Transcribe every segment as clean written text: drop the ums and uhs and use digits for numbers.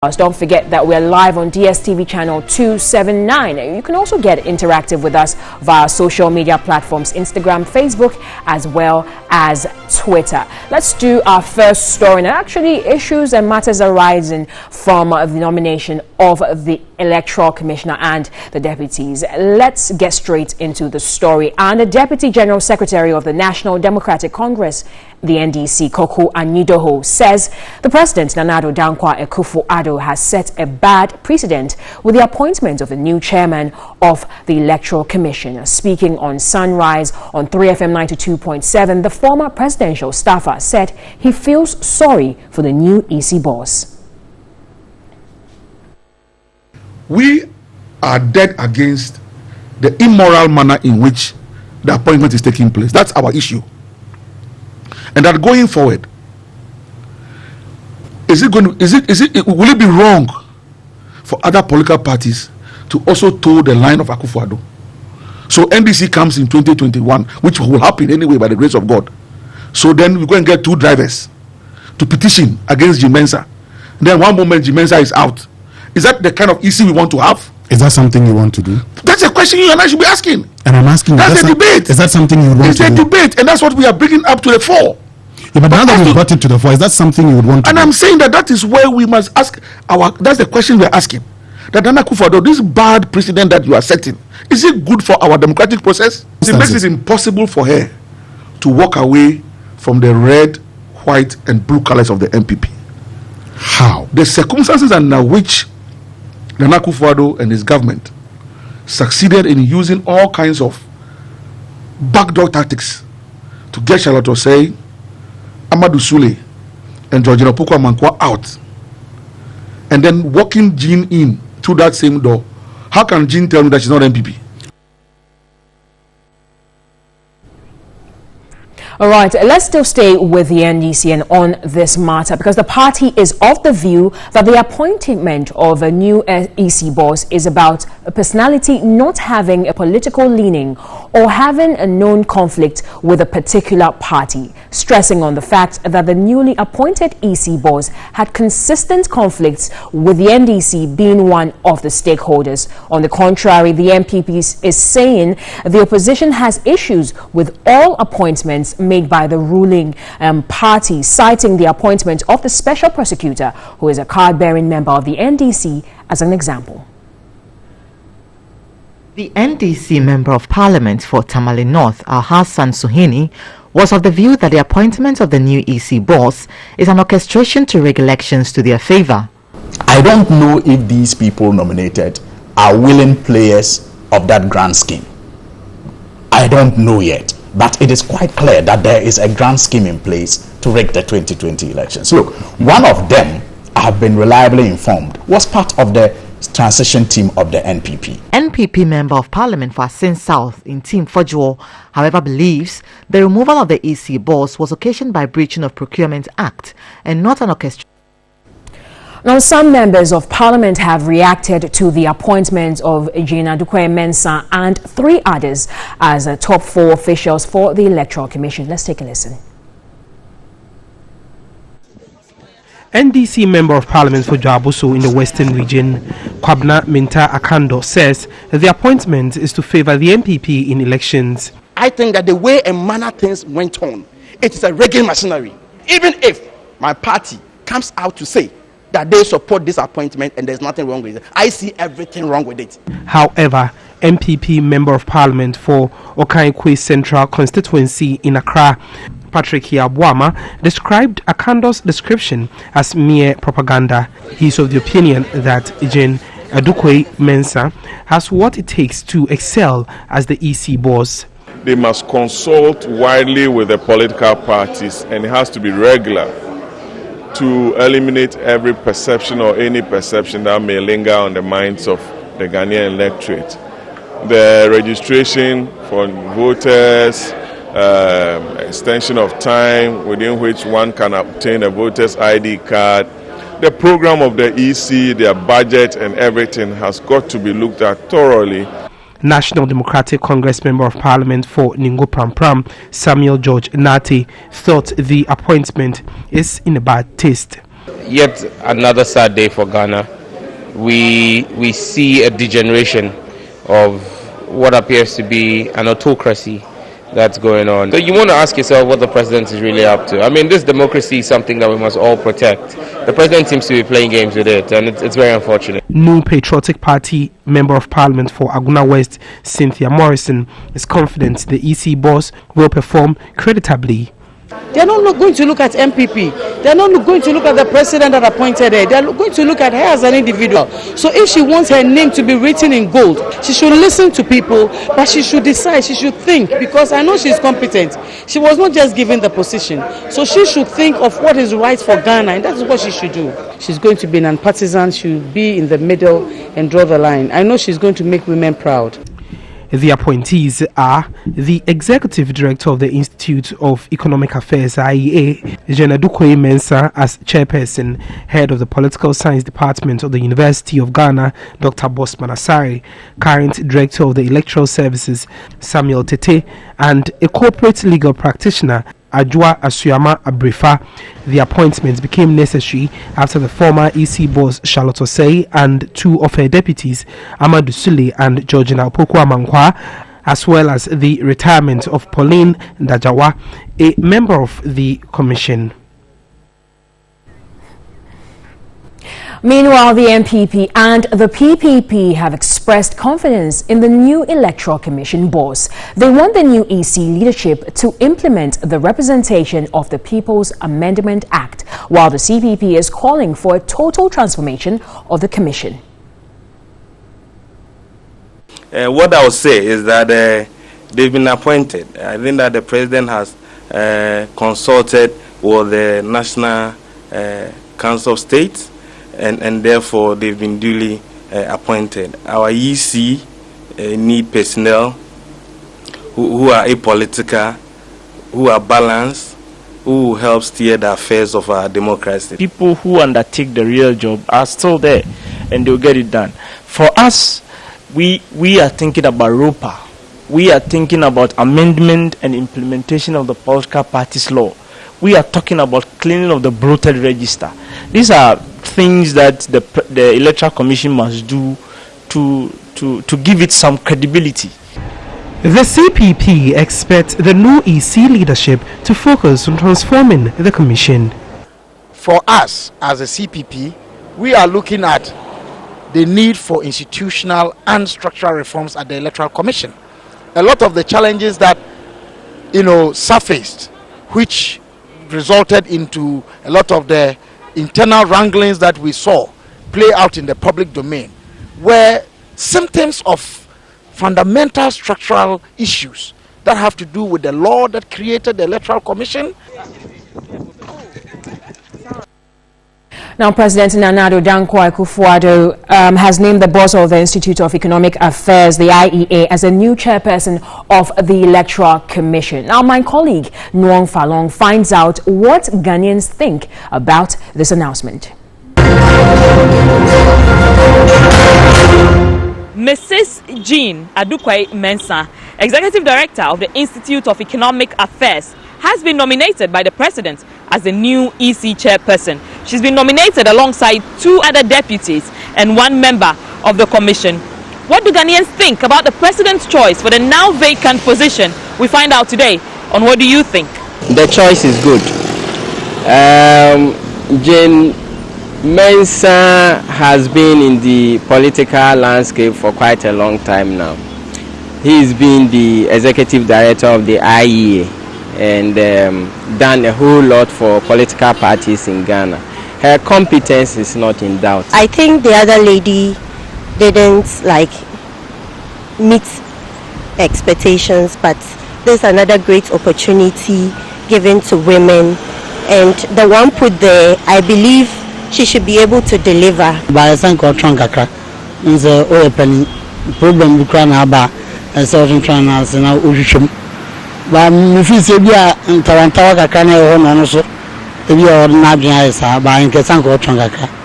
Don't forget that we're live on DSTV channel 279. You can also get interactive with us via social media platforms, Instagram, Facebook, as well as Twitter. Let's do our first story, and actually issues and matters arising from the nomination of the Electoral Commissioner and the deputies. Let's get straight into the story. And the Deputy General Secretary of the National Democratic Congress, the NDC, Koku Anidoho, says the President, Nana Addo Dankwa Akufo-Addo, has set a bad precedent with the appointment of the new chairman of the Electoral Commission. Speaking on Sunrise on 3FM 92.7, the former presidential staffer said he feels sorry for the new EC boss. We are dead against the immoral manner in which the appointment is taking place. That's our issue. And that going forward, will it be wrong for other political parties to also toe the line of Akufo-Addo? So NDC comes in 2021, which will happen anyway by the grace of God. So then we go and get two drivers to petition against Jim Mensah. Then one moment Jim Mensah is out. Is that the kind of EC we want to have? Is that something you want to do? That's a question you and I should be asking. And I'm asking, that's a debate. Is that something you would want to do? It's a debate, and that's what we are bringing up to the fore. Yeah, but now that you've brought it to the fore, is that something you would want to do? And I'm saying that is where we must ask that's the question we're asking. That Nana Akufo-Addo, this bad precedent that you are setting, is it good for our democratic process? It makes it impossible for her to walk away from the red, white, and blue colors of the NPP. How? The circumstances under which Nana Akufo-Addo and his government succeeded in using all kinds of backdoor tactics to get Charlotte Osei, Amadou Sule, and Georgina Opoku-Amankwah out, and then walking Jean in through that same door. How can Jean tell me that she's not NPP? All right, let's still stay with the NDC and on this matter, because the party is of the view that the appointment of a new EC boss is about a personality not having a political leaning or having a known conflict with a particular party, stressing on the fact that the newly appointed EC boss had consistent conflicts with the NDC being one of the stakeholders. On the contrary, the MPP is saying the opposition has issues with all appointments made by the ruling party, citing the appointment of the special prosecutor, who is a card-bearing member of the NDC, as an example. The NDC Member of Parliament for Tamale North, Al-Hassan Suhini, was of the view that the appointment of the new EC boss is an orchestration to rig elections to their favor. I don't know if these people nominated are willing players of that grand scheme. I don't know yet. But it is quite clear that there is a grand scheme in place to rig the 2020 elections. Look, one of them, I have been reliably informed, was part of the transition team of the NPP. NPP Member of Parliament for Asin South in Team Fojuo, however, believes the removal of the EC boss was occasioned by breaching of Procurement Act and not an orchestration. Now, some members of parliament have reacted to the appointment of Jean Adukwe Mensah and 3 others as top 4 officials for the Electoral Commission. Let's take a listen. NDC Member of Parliament for Dwabuso in the Western Region, Kwabna Minta Akando, says that the appointment is to favor the NPP in elections. I think that the way and manner things went on, it is a rigging machinery. Even if my party comes out to say that they support this appointment and there's nothing wrong with it, I see everything wrong with it. However, MPP Member of Parliament for Okaikwe Central Constituency in Accra, Patrick Yabuama, described Akando's description as mere propaganda. He is of the opinion that Jean Adukwe Mensah has what it takes to excel as the EC boss. They must consult widely with the political parties, and it has to be regular, to eliminate every perception or any perception that may linger on the minds of the Ghanaian electorate. The registration for voters, extension of time within which one can obtain a voter's ID card, the program of the EC, their budget and everything has got to be looked at thoroughly. National Democratic Congress Member of Parliament for Ningo Pram, Samuel George Nati, thought the appointment is in a bad taste. Yet another sad day for Ghana. We see a degeneration of what appears to be an autocracy that's going on. So you want to ask yourself what the president is really up to. I mean, this democracy is something that we must all protect. The president seems to be playing games with it, and it's very unfortunate. New Patriotic Party Member of Parliament for Aguna West, Cynthia Morrison, is confident the EC boss will perform creditably. They're not going to look at MPP. They're not going to look at the president that appointed her. They're going to look at her as an individual. So if she wants her name to be written in gold, she should listen to people, but she should decide, she should think, because I know she's competent. She was not just given the position. So she should think of what is right for Ghana, and that's what she should do. She's going to be non-partisan. She'll be in the middle and draw the line. I know she's going to make women proud. The appointees are the Executive Director of the Institute of Economic Affairs, IEA, Jean Adukoye Mensah, as Chairperson, Head of the Political Science Department of the University of Ghana, Dr. Bosman Asare, current Director of the Electoral Services, Samuel Tete, and a corporate legal practitioner, Ajua Asuyama Abrefa. The appointments became necessary after the former EC boss Charlotte Osei and two of her deputies, Amadou Sule and Georgina Opoku Amankwa, as well as the retirement of Pauline Dajawa, a member of the commission. Meanwhile, the MPP and the PPP have expressed confidence in the new Electoral Commission boss. They want the new EC leadership to implement the Representation of the People's Amendment Act, while the CPP is calling for a total transformation of the Commission. What I would say is that they've been appointed. I think that the president has consulted with the National Council of State, and therefore they've been duly appointed. Our EC need personnel who are apolitical, who are balanced, who help steer the affairs of our democracy. People who undertake the real job are still there, and they'll get it done. For us, we are thinking about ROPA. We are thinking about amendment and implementation of the political parties law. We are talking about cleaning of the bloated register. These are things that the Electoral Commission must do to give it some credibility. The CPP expects the new EC leadership to focus on transforming the Commission. For us, as a CPP, we are looking at the need for institutional and structural reforms at the Electoral Commission. A lot of the challenges that, surfaced, which resulted into a lot of the internal wranglings that we saw play out in the public domain, were symptoms of fundamental structural issues that have to do with the law that created the Electoral Commission. Now, President Nana Addo Dankwa Akufo-Addo has named the boss of the Institute of Economic Affairs, the IEA, as a new chairperson of the Electoral Commission. Now, my colleague Nuong Falong finds out what Ghanaians think about this announcement. Mrs. Jean Adukoye Mensah, Executive Director of the Institute of Economic Affairs, has been nominated by the President as the new EC chairperson. She's been nominated alongside two other deputies and one member of the commission. What do Ghanaians think about the President's choice for the now vacant position? We find out today on What Do You Think? The choice is good. Jean Mensah has been in the political landscape for quite a long time now. He's been the Executive Director of the IEA and done a whole lot for political parties in Ghana. Her competence is not in doubt. I think the other lady didn't meet expectations, but there's another great opportunity given to women, and the one put there, I believe she should be able to deliver. By problem about a certain channels and but if you say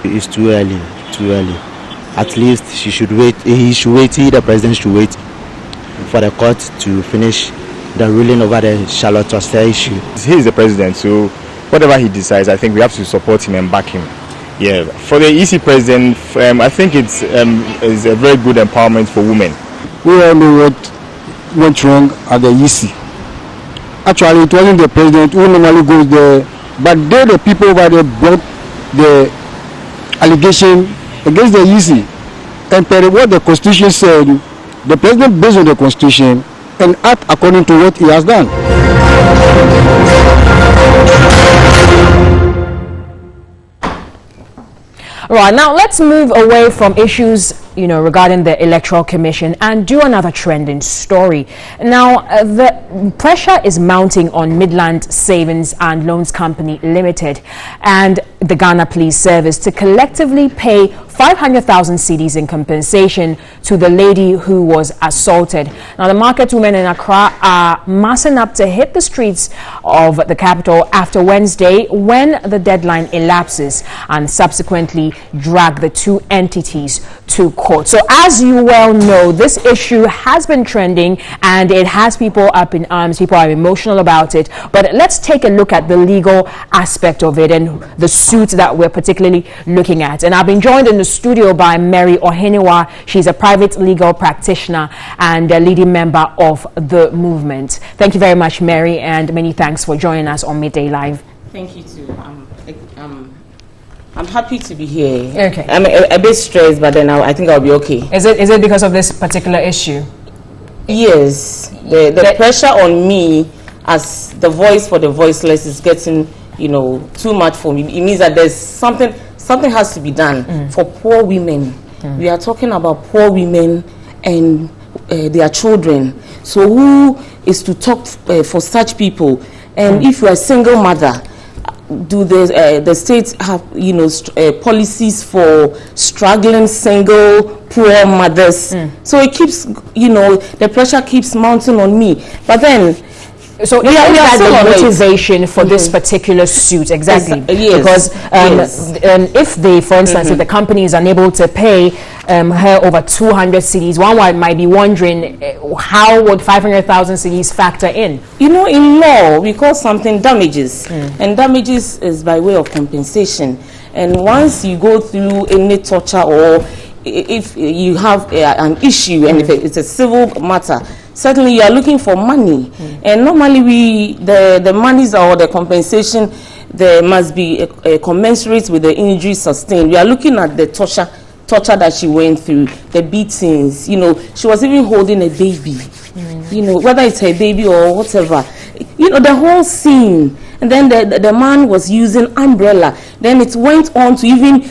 it's too early. At least she should wait. The president should wait for the court to finish the ruling over the Charlotte Osei issue. He is the president, so whatever he decides, I think we have to support him and back him. Yeah, for the EC president, I think it's a very good empowerment for women. We all know what went wrong at the EC. Actually, it wasn't the president who normally goes there, but they, the people over there, brought the allegation against the EC. And per what the Constitution said, the president, based on the Constitution, and act according to what he has done. Right, now let's move away from issues, regarding the Electoral Commission and do another trending story. Now, the pressure is mounting on Midland Savings and Loans Company Limited and the Ghana Police Service to collectively pay 500,000 cedis in compensation to the lady who was assaulted. Now, the market women in Accra are massing up to hit the streets of the capital after Wednesday when the deadline elapses and subsequently drag the two entities to court. So as you well know, this issue has been trending and it has people up in arms. People are emotional about it. But let's take a look at the legal aspect of it and the suit that we're particularly looking at. And I've been joined in the studio by Mary Oheniwa. She's a private legal practitioner and a leading member of the movement. Thank you very much, Mary, and many thanks for joining us on Midday Live. Thank you too. I'm happy to be here. Okay. I'm a bit stressed, but then I think I'll be okay. Is it because of this particular issue? Yes. The pressure on me as the voice for the voiceless is getting, too much for me. It means that there's something has to be done for poor women. We are talking about poor women and their children. So who is to talk for such people? And if you're a single mother, do the states have policies for struggling single poor mothers? So it keeps the pressure keeps mounting on me. But then so we are the motivation for this particular suit exactly because if they, for instance, if the company is unable to pay her over 200 cedis, one might be wondering how would 500,000 cedis factor in? In law we call something damages, and damages is by way of compensation. And once you go through any torture or if you have an issue and if it's a civil matter, certainly you are looking for money, and normally the monies or the compensation there must be commensurate with the injury sustained. We are looking at the torture that she went through, the beatings. She was even holding a baby. Whether it's her baby or whatever, the whole scene. And then the man was using umbrella. Then it went on to even,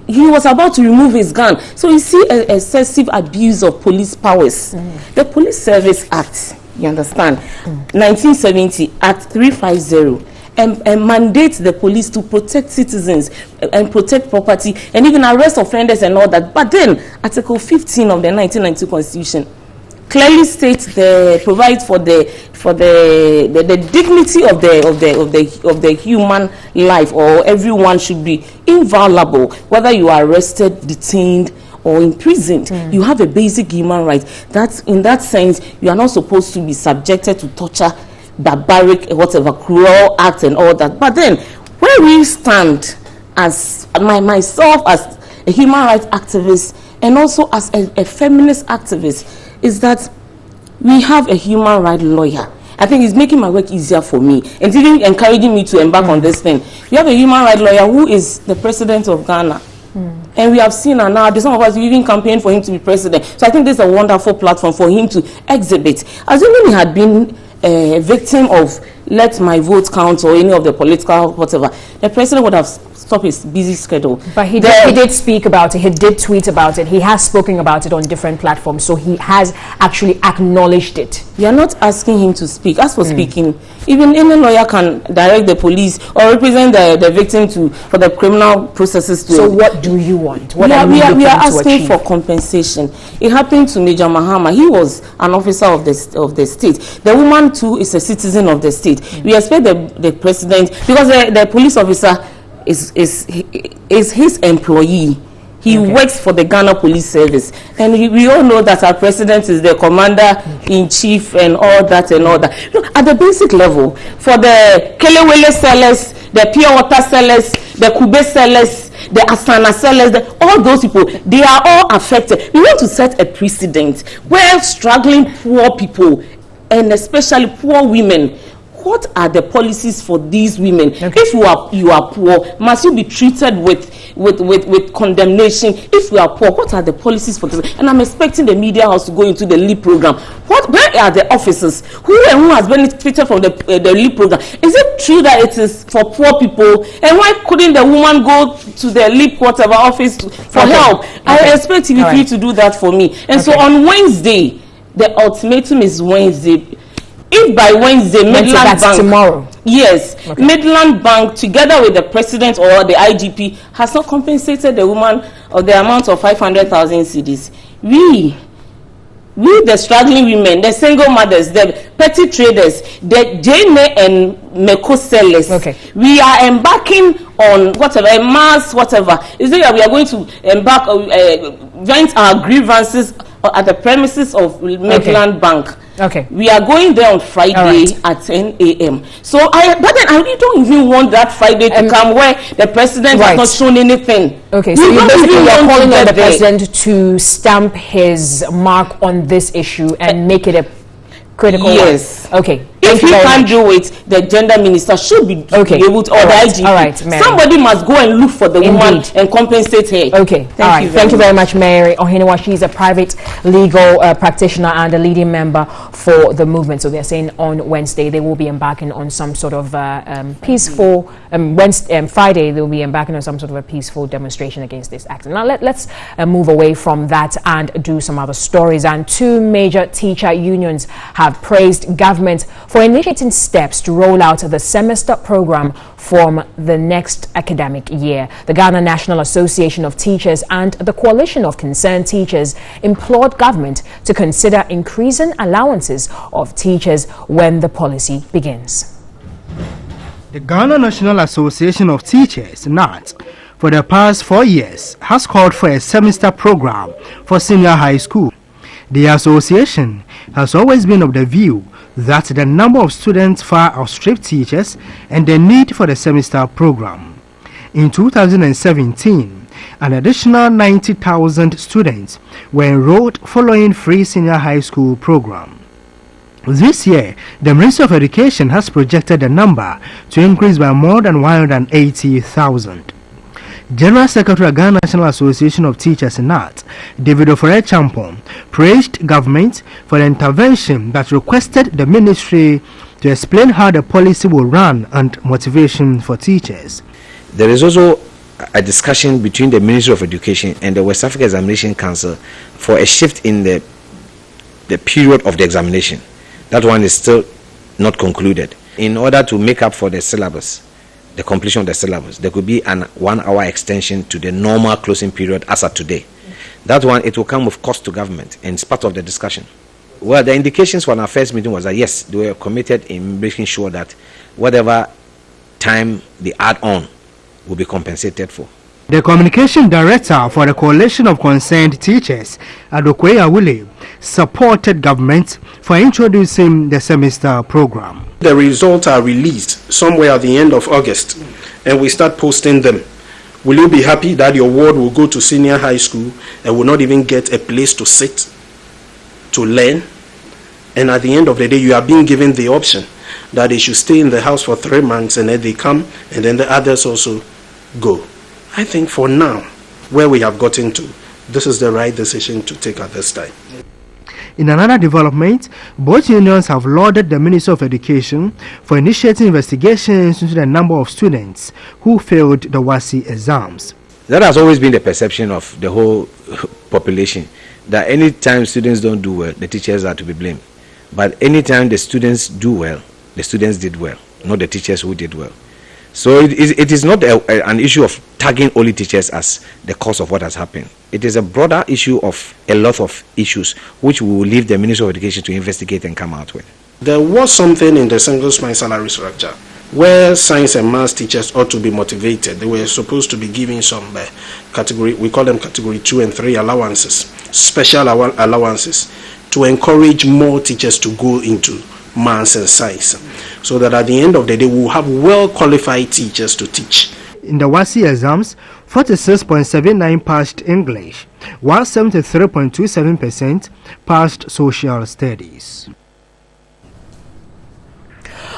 he was about to remove his gun. So you see excessive abuse of police powers. The Police Service Act, you understand, 1970, Act 350, and mandates the police to protect citizens and protect property and even arrest offenders and all that. But then Article 15 of the 1992 Constitution clearly states provides for the dignity of the human life, or everyone should be inviolable, whether you are arrested, detained, or imprisoned. You have a basic human right. That's in that sense, you are not supposed to be subjected to torture, barbaric, whatever, cruel acts and all that. But then, where we stand as myself as a human rights activist and also as a feminist activist, is that we have a human rights lawyer. I think it's making my work easier for me and even encouraging me to embark on this thing. We have a human rights lawyer who is the president of Ghana. And we have seen her now. Some of us even campaigned for him to be president. So I think this is a wonderful platform for him to exhibit. Assuming he had been a victim of let my vote count or any of the political whatever, the president would have stopped his busy schedule. But he did speak about it. He did tweet about it. He has spoken about it on different platforms. So he has actually acknowledged it. You are not asking him to speak. As for speaking, even any lawyer can direct the police or represent the victim for the criminal processes. So what do you want? What we are asking for compensation. It happened to Major Mahama. He was an officer of the state. The woman too is a citizen of the state. We expect the president, because the police officer is his employee. He works for the Ghana Police Service, and we all know that our president is the commander-in-chief and all that and all that. Look, at the basic level, for the Kelewele sellers, the pure water sellers, the Kube sellers, the Asana sellers, all those people, they are all affected. We want to set a precedent where struggling poor people, and especially poor women, what are the policies for these women? Okay. If you are poor, must you be treated with condemnation? If you are poor, what are the policies for this? And I'm expecting the media house to go into the LEAP program. Where are the officers who has benefited from the LEAP program? Is it true that it is for poor people? And why couldn't the woman go to the LEAP whatever office for help? Okay. I expect TVP to do that for me. And so on Wednesday, the ultimatum is Wednesday. If by Wednesday, Midland Bank, tomorrow. Yes, okay. Midland Bank, together with the president or the IGP, has not compensated the woman of the amount of 500,000 cedis. We, the struggling women, the single mothers, the petty traders, the Jane and Meko sellers, okay. We are embarking on whatever, a mass whatever. Is it that we are going to embark, vent our grievances at the premises of Midland Bank? Okay. We are going there on Friday at 10 a.m. So but then I really don't even want that Friday to come where the president has not shown anything. Okay, so you basically are calling on the president to stamp his mark on this issue and make it a critical one. Okay. If he can't do it, the gender minister should be able to, or the IGP. Somebody must go and look for the woman and compensate her. Okay. Thank you very much, Mary Ohenewa. She's a private legal practitioner and a leading member for the movement. So they're saying on Wednesday they will be embarking on some sort of peaceful. Friday they will be embarking on some sort of a peaceful demonstration against this act. Now let's move away from that and do some other stories. And two major teacher unions have praised government for initiating steps to roll out the semester program from the next academic year. The Ghana National Association of Teachers and the Coalition of Concerned Teachers implored government to consider increasing allowances of teachers when the policy begins. The Ghana National Association of Teachers, NAT, for the past 4 years has called for a semester program for senior high school. The association has always been of the view that the number of students far outstrips teachers and the need for the semester program. In 2017, an additional 90,000 students were enrolled following free senior high school program. This year, the Ministry of Education has projected the number to increase by more than 180,000. General Secretary of Ghana National Association of Teachers (NAT), David Ofore Champon, praised government for the intervention that requested the ministry to explain how the policy will run and motivation for teachers. There is also a discussion between the Ministry of Education and the West Africa Examination Council for a shift in the period of the examination. That one is still not concluded. In order to make up for the syllabus, the completion of the syllabus, there could be an 1 hour extension to the normal closing period as of today. That one, it will come with cost to government, and it's part of the discussion. Well, the indications from our first meeting was that yes, they were committed in making sure that whatever time they add on will be compensated for. The communication director for the Coalition of Concerned Teachers, Adokwe Awule, supported government for introducing the semester program. The results are released somewhere at the end of August and we start posting them. Will you be happy that your ward will go to senior high school and will not even get a place to sit, to learn? And at the end of the day, you are being given the option that they should stay in the house for 3 months and then they come and then the others also go. I think for now, where we have gotten to, this is the right decision to take at this time. In another development, both unions have lauded the Ministry of Education for initiating investigations into the number of students who failed the WASSCE exams. That has always been the perception of the whole population, that any time students don't do well, the teachers are to be blamed. But any time the students do well, the students did well, not the teachers who did well. So it is not an issue of tagging only teachers as the cause of what has happened. It is a broader issue of a lot of issues which we will leave the Ministry of Education to investigate and come out with. There was something in the single spine salary structure where science and maths teachers ought to be motivated. They were supposed to be given some category, we call them category 2 and 3 allowances, special allowances, to encourage more teachers to go into maths and science. so that at the end of the day, we will have well-qualified teachers to teach. In the WASSCE exams, 46.79 passed English, while 73.27% passed social studies.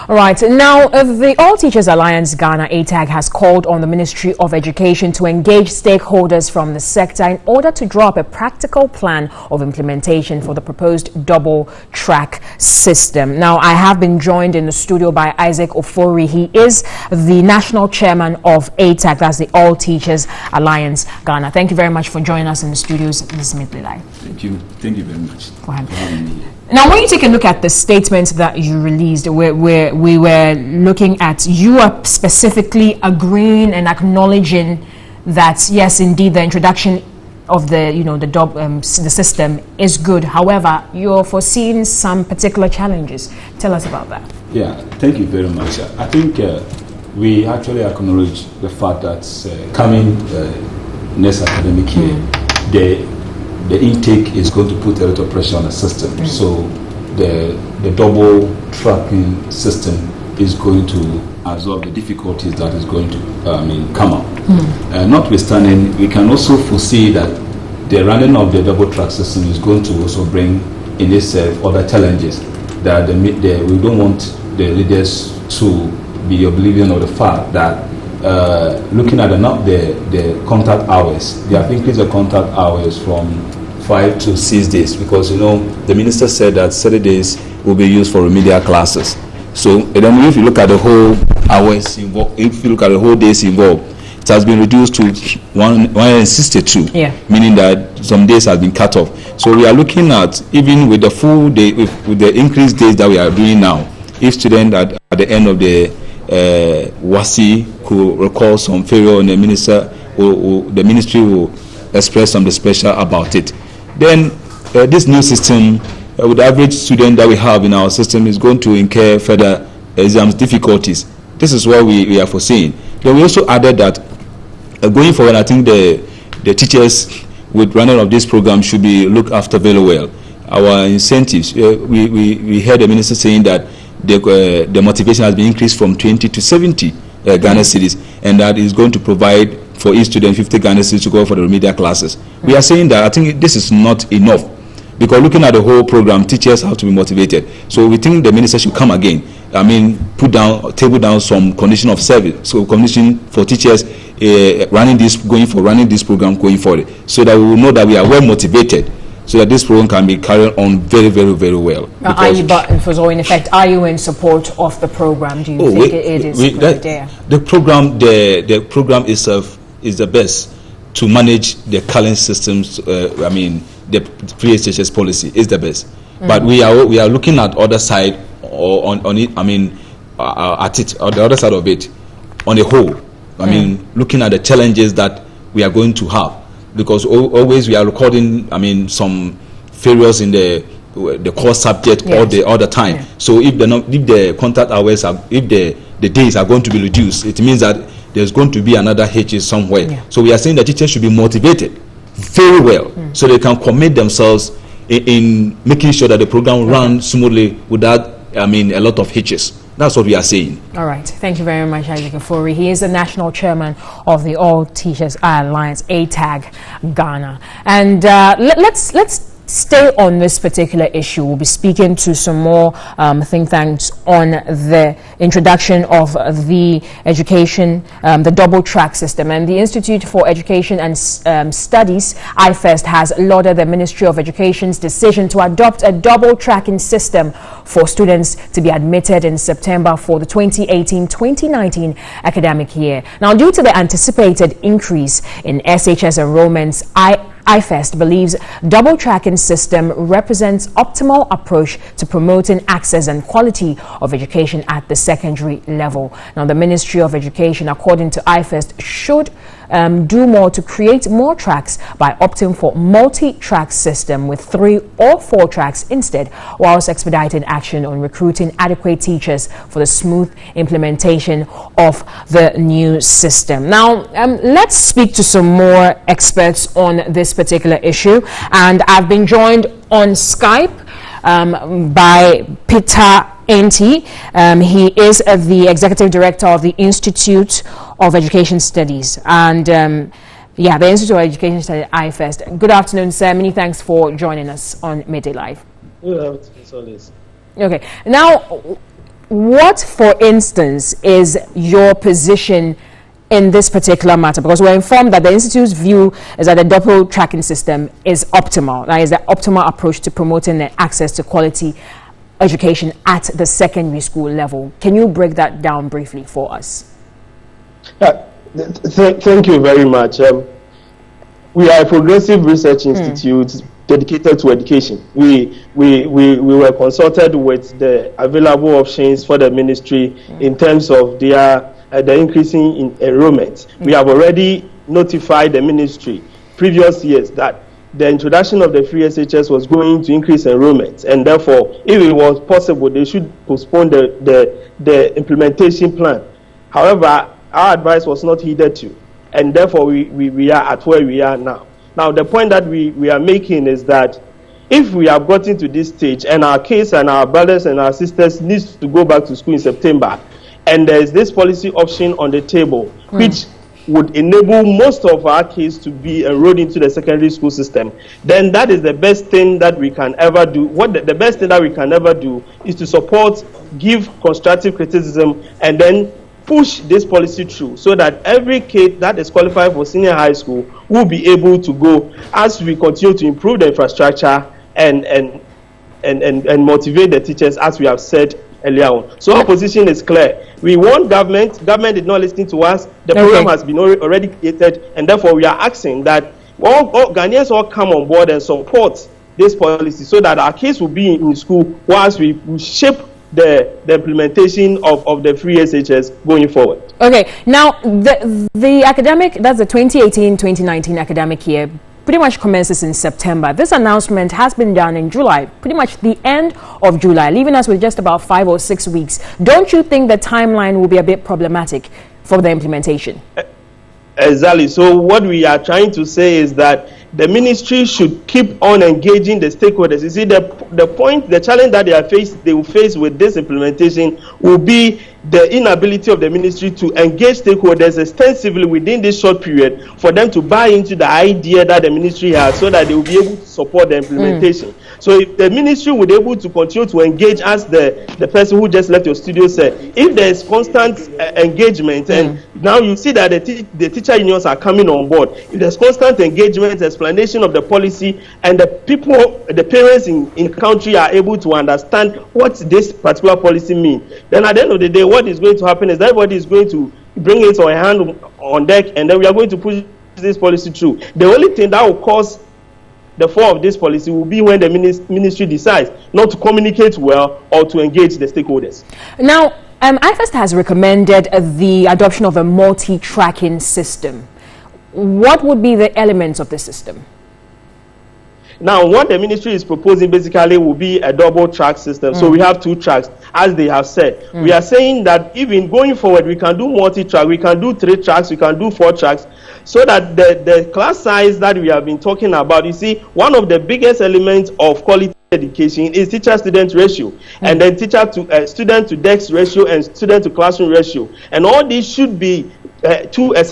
All right, now the All Teachers Alliance Ghana ATAG has called on the Ministry of Education to engage stakeholders from the sector in order to draw up a practical plan of implementation for the proposed double-track system. Now, I have been joined in the studio by Isaac Ofori. He is the national chairman of ATAG, that's the All Teachers Alliance Ghana. Thank you very much for joining us in the studios this midday. Thank you very much for having me here. Now, when you take a look at the statement that you released, where we were looking at, you are specifically agreeing and acknowledging that yes, indeed, the introduction of the the system is good. However, you're foreseeing some particular challenges. Tell us about that. Yeah, thank you very much. I think we actually acknowledge the fact that coming next academic year, the intake is going to put a lot of pressure on the system. So the double tracking system is going to absorb the difficulties that is going to come up. Notwithstanding, we can also foresee that the running of the double track system is going to also bring in itself other challenges. That we don't want the leaders to be oblivion of the fact that looking at the contact hours, they have increased the contact hours from 5 to 6 days, because the minister said that Saturdays will be used for remedial classes. So then if you look at the whole hours involved, if you look at the whole days involved, it has been reduced to 162, meaning that some days have been cut off. So we are looking at, even with the full day, with the increased days that we are doing now, if students at the end of the WASSCE could recall some failure, and the ministry will express some displeasure about it. Then this new system, with the average student that we have in our system, is going to incur further exams difficulties. This is what we are foreseeing. Then we also added that going forward, I think the teachers with running of this program should be looked after very well. Our incentives, we heard the minister saying that the motivation has been increased from 20 to 70 Ghana cedis, and that is going to provide for each student 50 Ghana cedis to go for the remedial classes. We are saying that I think this is not enough, because looking at the whole program, teachers have to be motivated. So we think the minister should come again. Table down some condition of service, so condition for teachers running this program going forward, so that we will know that we are well motivated, so that this program can be carried on very, very, very well. In effect, are you in support of the program? Do you think it is a good idea? The program itself is the best to manage the current systems. The pre-HSS policy is the best, but we are looking at other side on it. At it, or the other side of it, on the whole. Looking at the challenges that we are going to have, because always we are recording some failures in the core subject all the time. So if the contact hours if the days are going to be reduced, it means that there's going to be another hitch somewhere. So we are saying that teachers should be motivated very well, so they can commit themselves in making sure that the program runs smoothly without a lot of hitches. That's what we are saying. All right. Thank you very much, Isaac Ofori. He is the national chairman of the All Teachers Alliance, ATAG Ghana. And let's stay on this particular issue. We'll be speaking to some more think tanks on the introduction of the education, the double track system. And the Institute for Education and Studies, IFEST, has lauded the Ministry of Education's decision to adopt a double tracking system for students to be admitted in September for the 2018-2019 academic year. Now, due to the anticipated increase in SHS enrollments, IFEST believes double tracking system represents optimal approach to promoting access and quality of education at the secondary level. Now, the Ministry of Education, according to IFEST, should do more to create more tracks by opting for multi-track system with 3 or 4 tracks instead, whilst expediting action on recruiting adequate teachers for the smooth implementation of the new system. Now, let's speak to some more experts on this particular issue, and I've been joined on Skype by Peter Enti. He is the Executive Director of the Institute of Education Studies. And the Institute of Education Studies, IFEST. Good afternoon, sir. Many thanks for joining us on Midday Live. Good afternoon. Okay. Now, what, for instance, is your position in this particular matter? Because we're informed that the Institute's view is that the double tracking system is optimal. That is the optimal approach to promoting the access to quality education at the secondary school level. Can you break that down briefly for us? Thank you very much. We are a progressive research institute dedicated to education. We were consulted with the available options for the ministry in terms of their the increasing in enrollment. We have already notified the ministry previous years that the introduction of the free SHS was going to increase enrollment, and therefore, if it was possible, they should postpone the implementation plan. However, our advice was not heeded to, and therefore we are at where we are now. Now, the point that we are making is that if we have gotten to this stage and our kids and our brothers and our sisters needs to go back to school in September, and there is this policy option on the table, which would enable most of our kids to be enrolled into the secondary school system, then that is the best thing that we can ever do. The best thing that we can ever do is to support, give constructive criticism, and then push this policy through so that every kid that is qualified for senior high school will be able to go as we continue to improve the infrastructure and motivate the teachers, as we have said earlier on. So our position is clear. We want government. Government did not listen to us. The program has been already created, and therefore we are asking that all Ghanaians all come on board and support this policy so that our kids will be in school whilst we shape the implementation of the free SHS going forward. Okay, now the academic, that's the 2018-2019 academic year, pretty much commences in September. This announcement has been done in July, pretty much the end of July, leaving us with just about 5 or 6 weeks. Don't you think the timeline will be a bit problematic for the implementation? Exactly. So what we are trying to say is that the ministry should keep on engaging the stakeholders. You see, the challenge that they will face with this implementation will be the inability of the ministry to engage stakeholders extensively within this short period for them to buy into the idea that the ministry has, so that they will be able to support the implementation. So if the ministry would be able to continue to engage, as the person who just left your studio said, if there is constant engagement, and now you see that the teacher unions are coming on board, if there's constant engagement, explanation of the policy, and the people, the parents in the country are able to understand what this particular policy means, then at the end of the day, what is going to happen is that everybody is going to bring it on hand on deck, and then we are going to push this policy through. The only thing that will cause the fall of this policy will be when the ministry decides not to communicate well or to engage the stakeholders. Now, IFEST has recommended the adoption of a multi-tracking system. What would be the elements of the system? Now, what the ministry is proposing basically will be a double track system. So we have 2 tracks, as they have said. We are saying that even going forward, we can do multi-track, we can do 3 tracks, we can do 4 tracks, so that the class size that we have been talking about, you see, one of the biggest elements of quality education is teacher-student ratio, and then teacher to student to desk ratio and student to classroom ratio. And all these should be to a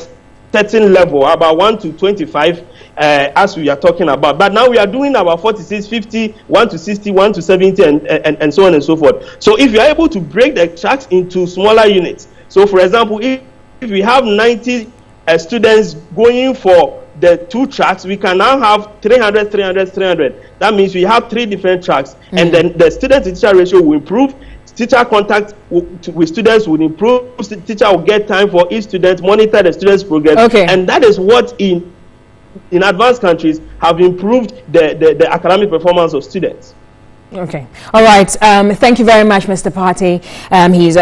certain level, about 1 to 25, as we are talking about. But now we are doing about 46, 50, 1 to 60, 1 to 70, and so on and so forth. So if you are able to break the tracks into smaller units, so for example, if we have 90 students going for the 2 tracks, we can now have 300, 300, 300. That means we have 3 different tracks, and then the student-to-teacher ratio will improve. Teacher contact with students will improve. Teacher will get time for each student, monitor the student's progress, and that is what in advanced countries have improved the academic performance of students. Okay. All right. Thank you very much, Mr. Partey. He's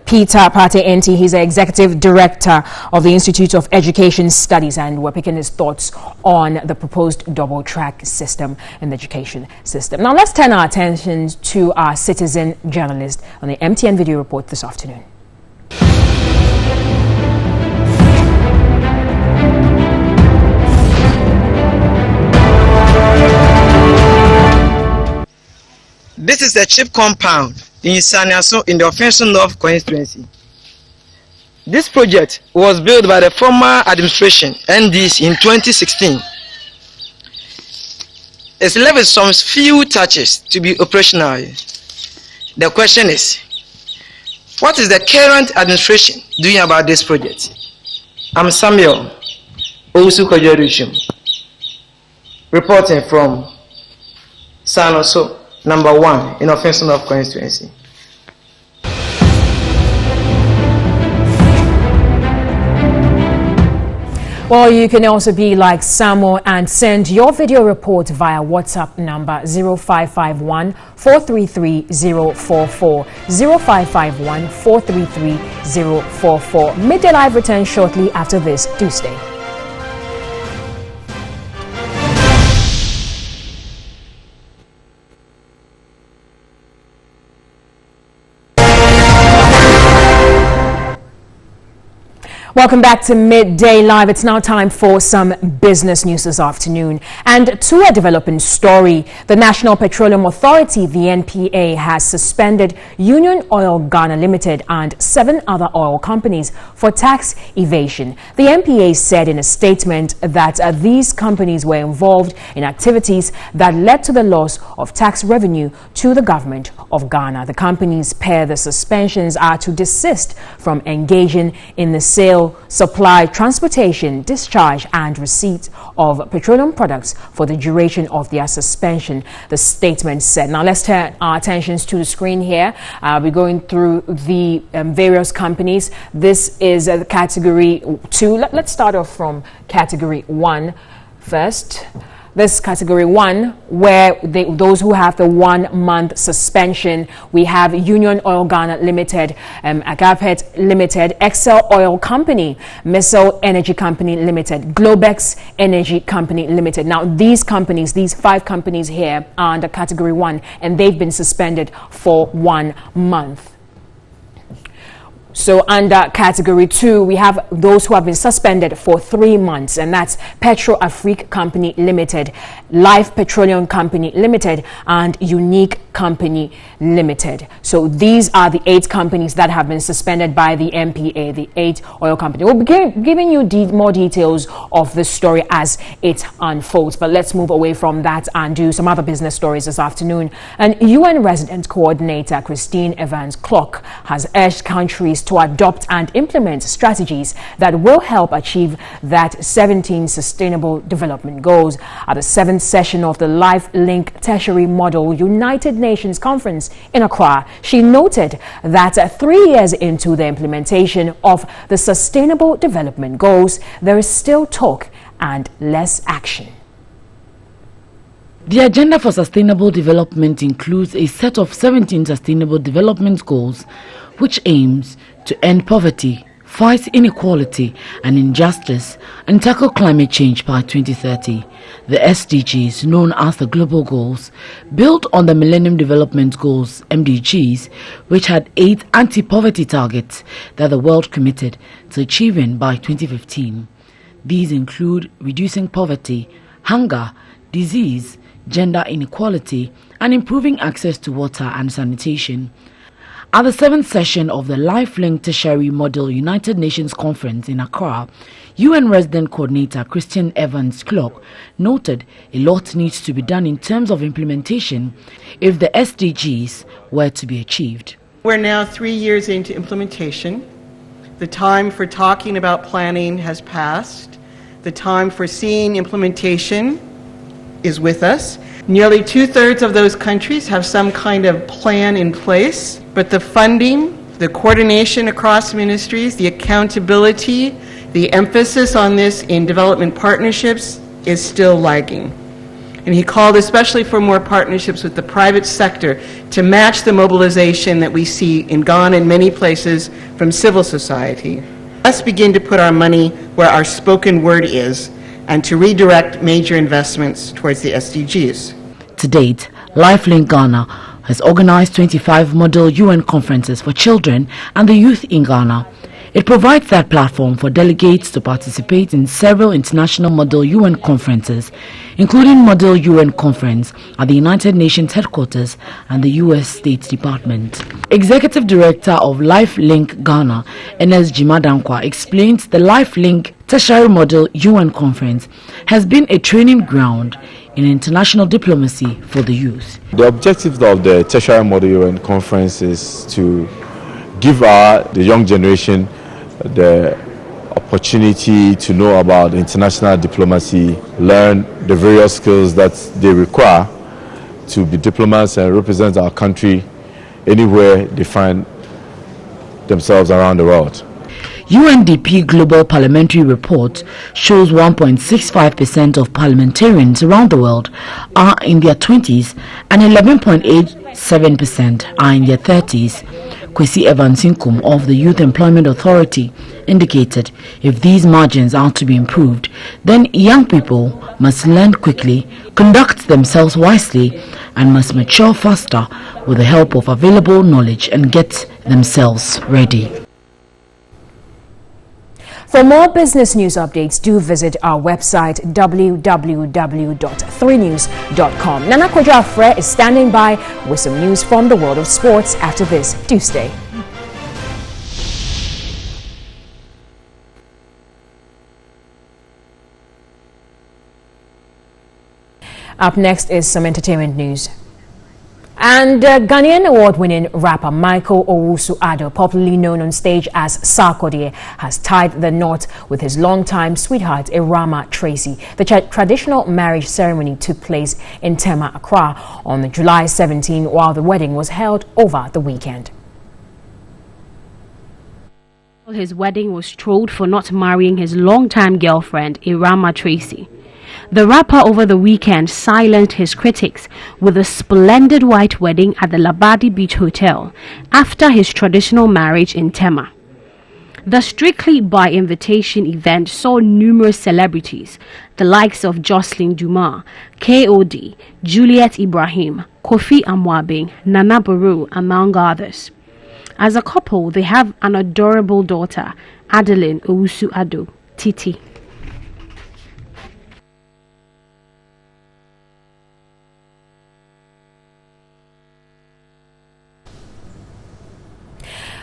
Peter Partey Enti. He's the Executive Director of the Institute of Education Studies, and we're picking his thoughts on the proposed double-track system in the education system. Now, let's turn our attention to our citizen journalist on the MTN Video Report this afternoon. This is a chip compound in Saniaso in the Offensive North constituency. This project was built by the former administration, NDC, in 2016. It's left with some few touches to be operational. The question is, what is the current administration doing about this project? I'm Samuel Owusu-Kojorushim, reporting from Sanoso, number 1 in Offensive North constituency. Well, you can also be like Samuel and send your video report via WhatsApp number 0551 433 044. 0551 433 044. Midday Live returns shortly after this. Do stay. Welcome back to Midday Live. It's now time for some business news this afternoon. And to a developing story, the National Petroleum Authority, the NPA, has suspended Union Oil Ghana Limited and 7 other oil companies for tax evasion. The NPA said in a statement that these companies were involved in activities that led to the loss of tax revenue to the government of Ghana. The companies per the suspensions are to desist from engaging in the sale, supply, transportation, discharge and receipt of petroleum products for the duration of their suspension, the statement said. Now let's turn our attentions to the screen here. We're going through the various companies. This is category 2. Let's start off from category 1 first. This category 1, where those who have the 1-month suspension, we have Union Oil Ghana Limited, Agapet Limited, Excel Oil Company, Missile Energy Company Limited, Globex Energy Company Limited. Now, these companies, these 5 companies here are under category 1, and they've been suspended for 1 month. So under category 2, we have those who have been suspended for 3 months, and that's Petro Afrique Company Limited, Life Petroleum Company Limited, and Unique Company Limited. So these are the 8 companies that have been suspended by the NPA, the 8 oil companies. We'll be giving you more details of the story as it unfolds, but let's move away from that and do some other business stories this afternoon. And UN Resident Coordinator Christine Evans-Clark has urged countries to adopt and implement strategies that will help achieve that 17 Sustainable Development Goals. At the 7th session of the LifeLink Tertiary Model United Nations Conference in Accra, she noted that 3 years into the implementation of the Sustainable Development Goals, there is still talk and less action. The Agenda for Sustainable Development includes a set of 17 Sustainable Development Goals, which aims to end poverty, fight inequality and injustice, and tackle climate change by 2030. The SDGs, known as the Global Goals, build on the Millennium Development Goals, MDGs, which had 8 anti-poverty targets that the world committed to achieving by 2015. These include reducing poverty, hunger, disease, gender inequality, and improving access to water and sanitation. At the 7th session of the LifeLink Tertiary Model United Nations Conference in Accra, UN Resident Coordinator Christine Evans-Clark noted a lot needs to be done in terms of implementation if the SDGs were to be achieved. We're now 3 years into implementation. The time for talking about planning has passed. The time for seeing implementation is with us. Nearly 2/3 of those countries have some kind of plan in place, but the funding, the coordination across ministries, the accountability, the emphasis on this in development partnerships is still lagging. And he called especially for more partnerships with the private sector to match the mobilization that we see in Ghana and many places from civil society. Let's begin to put our money where our spoken word is and to redirect major investments towards the SDGs. To date, LifeLink Ghana has organized 25 model UN conferences for children and the youth in Ghana. It provides that platform for delegates to participate in several international Model UN conferences, including Model UN Conference at the United Nations headquarters and the U.S. State Department. Executive Director of LifeLink Ghana, Enes Jimadankwa, explains the LifeLink Tertiary Model UN Conference has been a training ground in international diplomacy for the youth. The objective of the Tertiary Model UN Conference is to give the young generation the opportunity to know about international diplomacy, learn the various skills that they require to be diplomats and represent our country anywhere they find themselves around the world. UNDP Global Parliamentary Report shows 1.65% of parliamentarians around the world are in their 20s and 11.87% are in their 30s. Kwesi Evansinkum of the Youth Employment Authority indicated if these margins are to be improved, then young people must learn quickly, conduct themselves wisely, and must mature faster with the help of available knowledge and get themselves ready. For more business news updates, do visit our website www.3news.com. Nana Kojo-Afre is standing by with some news from the world of sports after this. Do stay. Up next is some entertainment news. And Ghanaian award-winning rapper Michael Owusu-Addo, popularly known on stage as Sarkodie, has tied the knot with his longtime sweetheart Irama Tracy. The traditional marriage ceremony took place in Tema, Accra on July 17, while the wedding was held over the weekend. His wedding was trolled for not marrying his longtime girlfriend Irama Tracy. The rapper over the weekend silenced his critics with a splendid white wedding at the Labadi Beach Hotel after his traditional marriage in Tema. The Strictly by Invitation event saw numerous celebrities, the likes of Jocelyn Dumas, KOD, Juliet Ibrahim, Kofi Amwabe, Nana Baru, among others. As a couple, they have an adorable daughter, Adeline Owusu-Addo, Titi.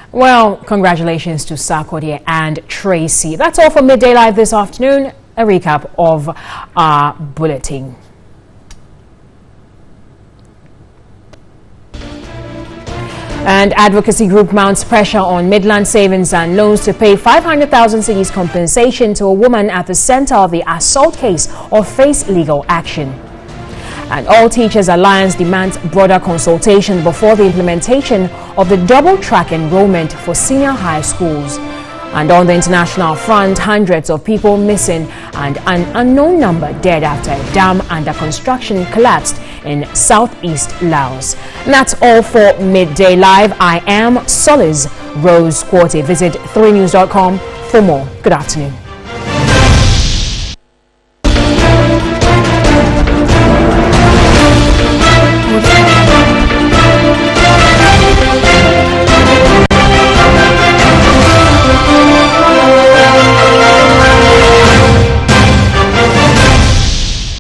Well, congratulations to Sarkodie and Tracy. That's all for Midday Live this afternoon. A recap of our bulletin. And advocacy group mounts pressure on Midland Savings and Loans to pay 500,000 cedis compensation to a woman at the center of the assault case or face legal action. And All Teachers Alliance demands broader consultation before the implementation of the double-track enrollment for senior high schools. And on the international front, hundreds of people missing and an unknown number dead after a dam under construction collapsed in southeast Laos. And that's all for Midday Live. I am Solace Rose Quarty. Visit 3news.com for more. Good afternoon.